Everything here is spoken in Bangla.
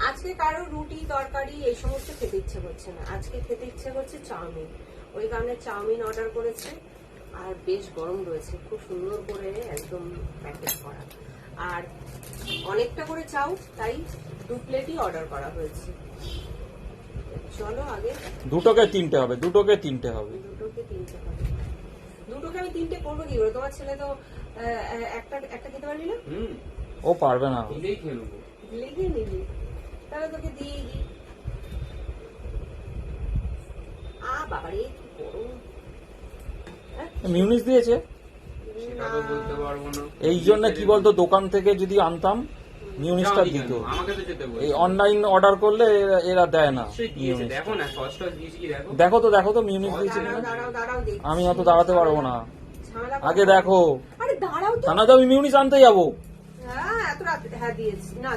আজকে কারো রুটি তরকারি এই সমস্ত খেতে ইচ্ছে করছে না, আজকে খেতে ইচ্ছে করছে চাউমিন। ওই কারণে চাউমিন অর্ডার করেছে। আর বেশ গরম রয়েছে, খুব সুন্দর করে একদম প্যাকেট করা। আর অনেকটা করে চাউ, তাই 2 প্লেটই অর্ডার করা হয়েছে। চলো আগে দুটোকে তিনটে হবে, দুটোকে তিনটে হবে। দুটোকে আমি 3টে করবো কি করে? তোমার ছেলে তো একটা খেতে পারলি না। ও পারবে না। লিখে নিবি, তাহলে তোকে দিয়ে দিই। বাবারে কি গরম। মিউনিস দিয়েছে, সেটা তো বলতে পারবো না। এই জন্য কি বলতো, দোকান থেকে যদি আনতাম মিউনিসটা দিত। আমাকে তো যেতে বলছে। এই অনলাইন অর্ডার করলে এরা দেয় না সে দিয়েছে, মিউনিস। দেখো না সস টস দিয়েছি কি দেখো। দেখো তো মিউনিস দিয়েছে কিনা। দাঁড়াও দেখছি। আমি অত দাঁড়াতে পারবো না, ঝামেলা করো আগে না। দেখো। আরে দাঁড়াও তো। তা না তো আমি মিউনিস আনতে যাবো। হ্যাঁ এত রাত, হ্যাঁ দিয়েছি না।